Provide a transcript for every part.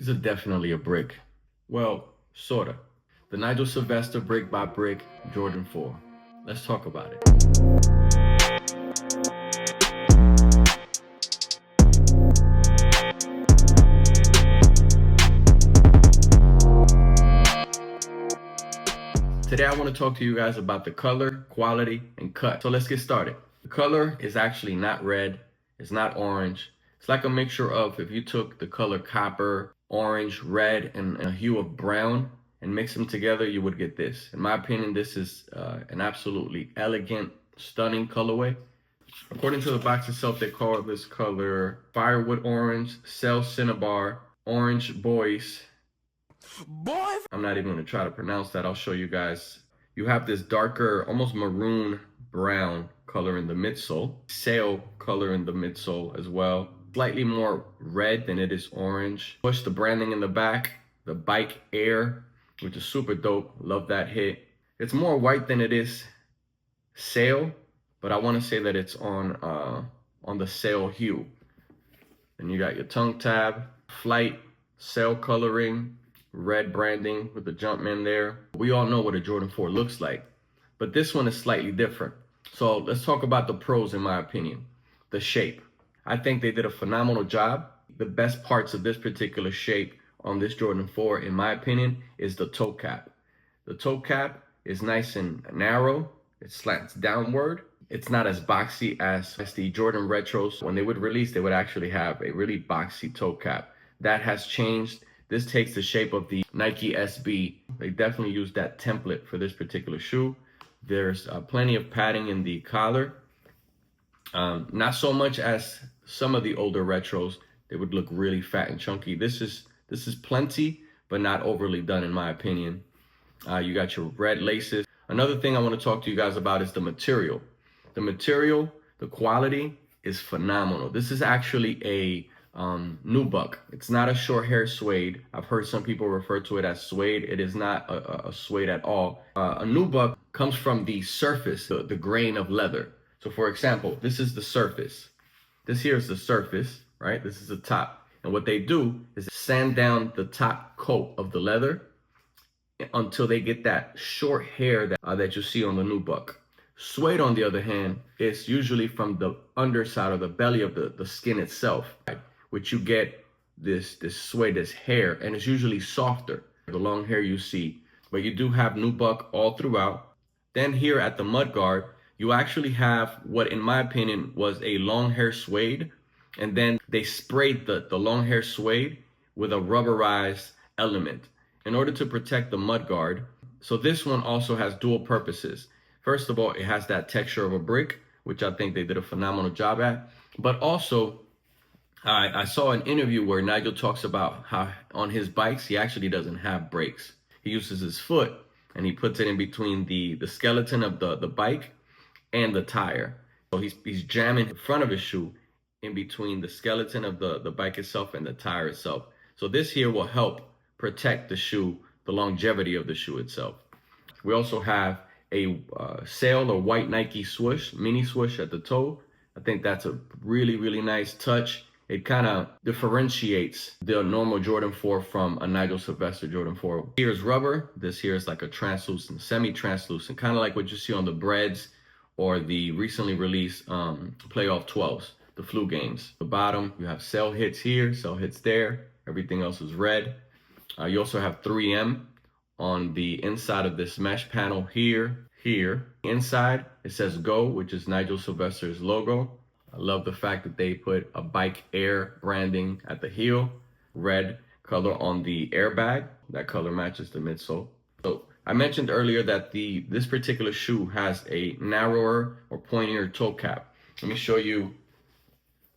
These are definitely a brick. Well, sorta. The Nigel Sylvester brick by brick Jordan 4. Let's talk about it. Today I want to talk to you guys about the color, quality, and cut. So let's get started. The color is actually not red, it's not orange. It's like a mixture of if you took the color copper, orange, red, and a hue of brown and mix them together, you would get this. In my opinion, this is an absolutely elegant, stunning colorway. According to the box itself, they call this color Firewood Orange, Cell Cinnabar, Orange Boys. I'm not even going to try to pronounce that. I'll show you guys. You have this darker, almost maroon brown color in the midsole, sail color in the midsole as well. Slightly more red than it is orange. Push the branding in the back, the Bike Air, which is super dope. Love that hit. It's more white than it is sail, but I want to say that it's on the sail hue. And you got your tongue tab, flight, sail coloring, red branding with the Jumpman there. We all know what a Jordan 4 looks like, but this one is slightly different. So let's talk about the pros, in my opinion. The shape. I think they did a phenomenal job. The best parts of this particular shape on this Jordan 4, in my opinion, is the toe cap. The toe cap is nice and narrow. It slants downward. It's not as boxy as the Jordan Retros. When they would release, they would actually have a really boxy toe cap. That has changed. This takes the shape of the Nike SB. They definitely used that template for this particular shoe. There's plenty of padding in the collar. Not so much as some of the older retros. They would look really fat and chunky. This is plenty, but not overly done, in my opinion. You got your red laces. Another thing I want to talk to you guys about is the material. The material, the quality is phenomenal. This is actually a nubuck. It's not a short hair suede. I've heard some people refer to it as suede. It is not a suede at all. A nubuck comes from the surface, the grain of leather. So for example, this is the surface. This here is the surface, right? This is the top. And what they do is sand down the top coat of the leather until they get that short hair that you see on the nubuck. Suede, on the other hand, is usually from the underside or the belly of the skin itself, which you get this suede, this hair, and it's usually softer, the long hair you see. But you do have nubuck all throughout. Then here at the mudguard, you actually have what, in my opinion, was a long hair suede, and then they sprayed the long hair suede with a rubberized element in order to protect the mudguard. So this one also has dual purposes. First of all, it has that texture of a brick, which I think they did a phenomenal job at. But also, I saw an interview where Nigel talks about how on his bikes, he actually doesn't have brakes. He uses his foot and he puts it in between the skeleton of the bike and the tire. So he's jamming the front of his shoe in between the skeleton of the bike itself and the tire itself. So this here will help protect the shoe, the longevity of the shoe itself. We also have a sail or white Nike swoosh, mini swoosh at the toe. I think that's a really, really nice touch. It kind of differentiates the normal Jordan 4 from a Nigel Sylvester Jordan 4. Here's rubber. This here is like a translucent, semi-translucent, kind of like what you see on the Breads or the recently released playoff 12s, the flu games. The bottom, you have cell hits here, cell hits there. Everything else is red. You also have 3M on the inside of this mesh panel here. Inside, it says Go, which is Nigel Sylvester's logo. I love the fact that they put a Bike Air branding at the heel, red color on the airbag. That color matches the midsole. So I mentioned earlier that this particular shoe has a narrower or pointier toe cap. Let me show you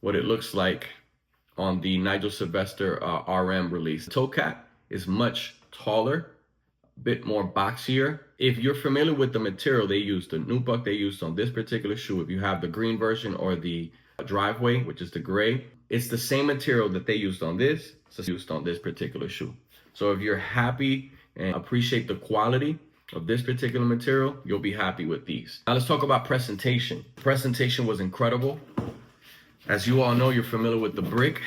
what it looks like on the Nigel Sylvester RM release. The toe cap is much taller, a bit more boxier. If you're familiar with the material they used, the nubuck they used on this particular shoe, if you have the green version or the driveway, which is the gray, it's the same material that they used on this, so it's used on this particular shoe. So if you're happy and appreciate the quality of this particular material, you'll be happy with these. Now let's talk about presentation. Presentation was incredible. As you all know, you're familiar with the brick.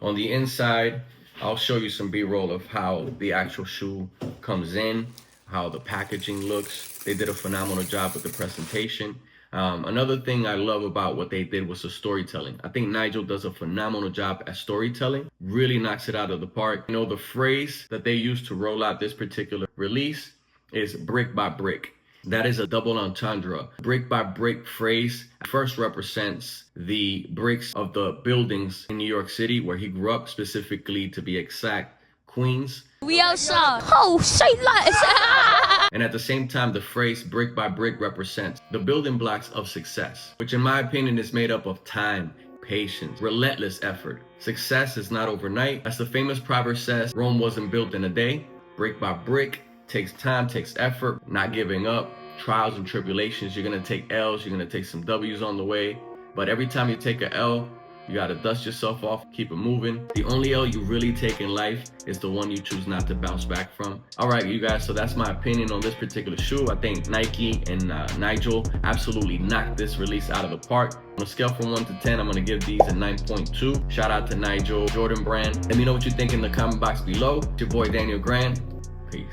On the inside, I'll show you some B-roll of how the actual shoe comes in, how the packaging looks. They did a phenomenal job with the presentation. Another thing I love about what they did was the storytelling. I think Nigel does a phenomenal job at storytelling, really knocks it out of the park. You know, the phrase that they used to roll out this particular release is brick by brick. That is a double entendre. Brick by brick phrase first represents the bricks of the buildings in New York City where he grew up, specifically to be exact, Queens. We outside. Oh, shit like And at the same time, the phrase brick by brick represents the building blocks of success, which in my opinion is made up of time, patience, relentless effort. Success is not overnight. As the famous proverb says, Rome wasn't built in a day. Brick by brick takes time, takes effort, not giving up, trials and tribulations. You're gonna take L's, you're gonna take some W's on the way. But every time you take a L, you gotta dust yourself off, keep it moving. The only L you really take in life is the one you choose not to bounce back from. All right, you guys, so that's my opinion on this particular shoe. I think Nike and Nigel absolutely knocked this release out of the park. On a scale from 1 to 10, I'm gonna give these a 9.2. Shout out to Nigel, Jordan brand. Let me know what you think in the comment box below. It's your boy Daniel Grant. Peace.